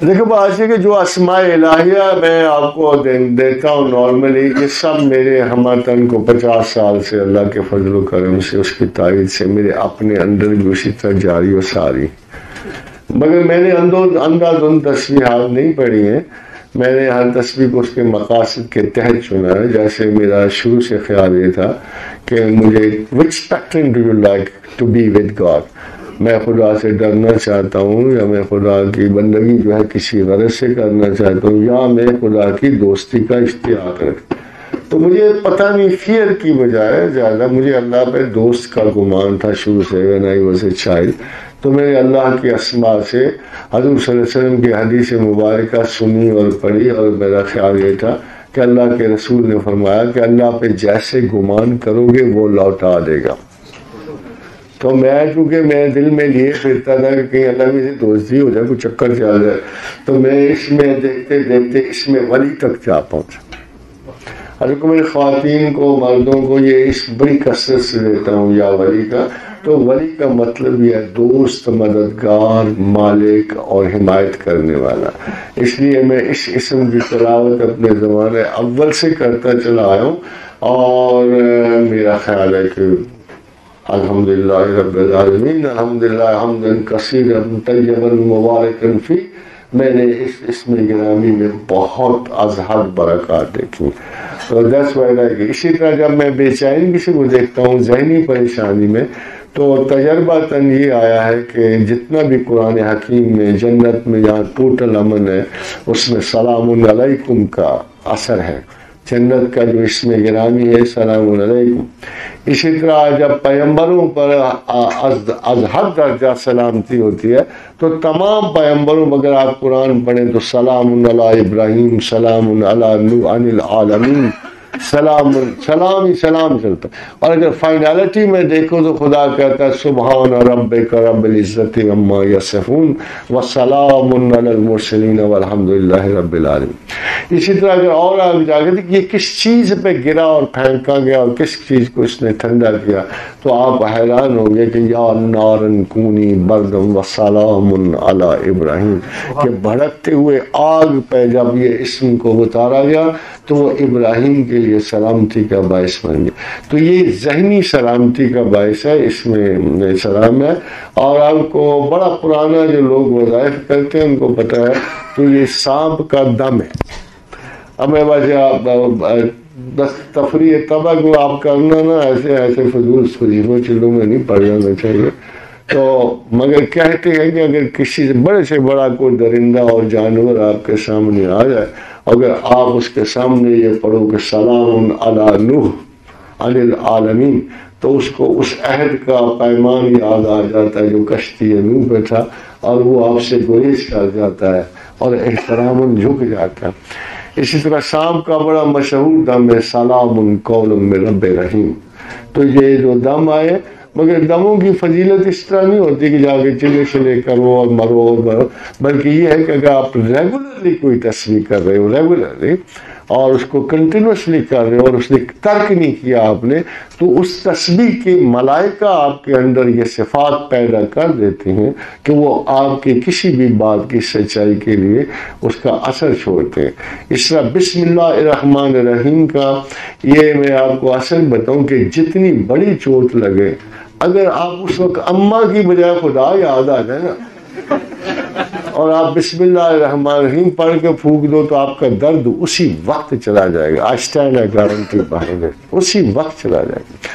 دیکھو بات یہ کہ جو اسماء الہیہ میں آپ کو دیتا ہوں نارملی، یہ سب میرے ہمتن کو 50 سال سے اللہ کے فضل و کرم سے، اس کی تائید سے میرے اپنے اندر بھی اسی طرح جاری و ساری، مگر میں نے اندھا دھند تسبیحات نہیں پڑھی ہیں. میں نے ہر تسبیح کو اس کے مقاصد کے تحت چنا ہے. جیسے میرا شروع سے خیال یہ تھا کہ مجھے which pattern do you like to be with God، میں خدا سے ڈرنا چاہتا ہوں، یا میں خدا کی بندگی جو ہے کسی غرض سے کرنا چاہتا ہوں، یا میں خدا کی دوستی کا اشتیاق رکھتا ہوں. تو مجھے پتہ نہیں، فیئر کی بجائے زیادہ مجھے اللہ پہ دوست کا گمان تھا شروع سے when I was a child. تو میں نے اللہ کی اسماء سے حضور صلی اللہ علیہ وسلم کی حدیث مبارکہ سنی اور پڑھی، اور میرا خیال یہ تھا کہ اللہ کے رسول نے فرمایا کہ اللہ پہ جیسے گمان کرو گے وہ لوٹا دے گا. تو میں چونکہ میں دل میں لیے پھرتا تھا کہ کہیں اللہ کی دوستی ہو جائے، کوئی چکر چل جائے، تو میں اس میں دیکھتے دیکھتے اس میں ولی تک جا پہنچا. حالانکہ میں خواتین کو، مردوں کو یہ اس بڑی کثرت سے دیتا ہوں یا ولی کا. تو ولی کا مطلب یہ ہے دوست، مددگار، مالک اور حمایت کرنے والا. اس لیے میں اس اسم کی تلاوت اپنے زمانے اول سے کرتا چلا آیا ہوں، اور میرا خیال ہے کہ الحمدللہ رب العالمین، الحمدللہ حمدا کثیرا طیبا مبارکا فی، میں نے اس اسم گرامی میں بہت از حد برکات دیکھی. تو that's why اسی طرح جب میں بے چین کسی کو دیکھتا ہوں ذہنی پریشانی میں، تو تجربہ تن یہ آیا ہے کہ جتنا بھی قرآن حکیم میں جنت میں جہاں ٹوٹل امن ہے، اس میں سلام علیکم کا اثر ہے. جنت کا جو اسم گرامی ہے سلام علیکم. اسی طرح جب پیغمبروں پر از حد درجہ سلامتی ہوتی ہے، تو تمام پیغمبروں، اگر آپ قرآن پڑھیں تو سلام علی ابراہیم، سلام علی نوح عن العالمین، سلام سلام ہی سلام چلتا. اور اگر فائنالٹی میں دیکھو تو خدا کہتا ہے سبحان ربک رب العزت عما یصفون وسلام علی المرسلین والحمد للہ رب العالمین. اسی طرح اگر اور آگے جا کے یہ کس چیز پہ گرا اور پھینکا گیا اور کس چیز کو اس نے ٹھنڈا کیا، تو آپ حیران ہوں گے کہ یا نارن کونی بردم وسلام علی ابراہیم، کہ بھڑکتے ہوئے آگ پہ جب یہ اسم کو اتارا گیا تو وہ ابراہیم کے لیے سلامتی کا باعث بن گیا. تو یہ ذہنی سلامتی کا باعث ہے، اس میں سلام ہے. اور آپ کو بڑا پرانا جو لوگ وظائف کرتے ہیں ان کو پتہ ہے کہ یہ سانپ کا دم ہے. اب میں بس تفریح طبق کو آپ کرنا نا، ایسے فضول فضیلوں چیزوں میں نہیں پڑ جانا چاہیے. تو مگر کہتے ہیں کہ اگر کسی سے بڑا کوئی درندہ اور جانور آپ کے سامنے آ جائے، اگر آپ اس کے سامنے یہ پڑھو کہ سلام علی نوح عن العالمین، تو اس کو اس عہد کا پیمان یاد آ جاتا ہے جو کشتی نوح پہ تھا، اور وہ آپ سے گریز کر جاتا ہے اور احترام جھک جاتا ہے. اسی طرح سانپ کا بڑا مشہور دم ہے سلام قول من رب رحیم. تو یہ جو دم آئے، مگر دموں کی فضیلت اس طرح نہیں ہوتی کہ جا کے چلے کرو اور مرو، بلکہ یہ ہے کہ اگر آپ ریگولرلی کوئی تسبیح کر رہے ہو، ریگولرلی، اور اس کو کنٹینوسلی کر رہے ہو اور اس نے ترک نہیں کیا آپ نے، تو اس تسبیح کے ملائکہ آپ کے اندر یہ صفات پیدا کر دیتے ہیں کہ وہ آپ کی کسی بھی بات کی سچائی کے لیے اس کا اثر چھوڑتے ہیں. اس طرح بسم اللہ الرحمن الرحیم کا یہ میں آپ کو اصل بتاؤں کہ جتنی بڑی چوٹ لگے، اگر آپ اس وقت اماں کی بجائے خدا یاد آ جائے نا، اور آپ بسم اللہ الرحمن الرحیم پڑھ کے پھونک دو، تو آپ کا درد اسی وقت چلا جائے گا. آئی اسٹینڈ اے گارنٹی باہر ہے، اسی وقت چلا جائے گا.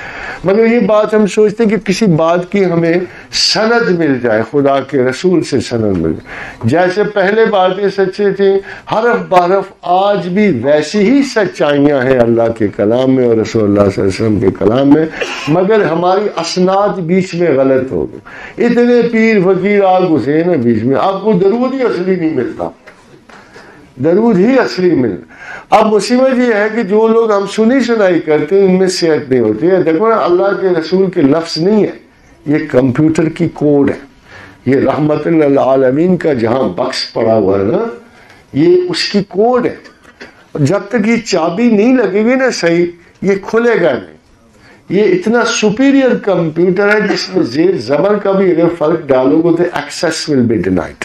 مگر یہ بات ہم سوچتے ہیں کہ کسی بات کی ہمیں سند مل جائے، خدا کے رسول سے سند مل جائے. جیسے پہلے باتیں سچے تھیں، حرف بحرف آج بھی ویسی ہی سچائیاں ہیں اللہ کے کلام میں اور رسول اللہ صلی اللہ علیہ وسلم کے کلام میں، مگر ہماری اسناد بیچ میں غلط ہو گئی. اتنے پیر فقیر آ گھسے نا بیچ میں، آپ کو درود ہی اصلی نہیں ملتا، درود ہی اصلی ملتا. اب مصیبت یہ ہے کہ جو لوگ ہم سنی سنائی کرتے ہیں ان میں صحت نہیں ہوتی ہے. دیکھو نا، اللہ کے رسول کے لفظ نہیں ہے، یہ کمپیوٹر کی کوڈ ہے. یہ رحمت للعالمین کا جہاں بکس پڑا ہوا ہے نا، یہ اس کی کوڈ ہے. جب تک یہ چابی نہیں لگے گی نا صحیح، یہ کھلے گا نہیں. یہ اتنا سپیریئر کمپیوٹر ہے جس میں زیر زبر کا بھی اگر فرق ڈالو گے تو ایکسیس ول بی ڈینائڈ.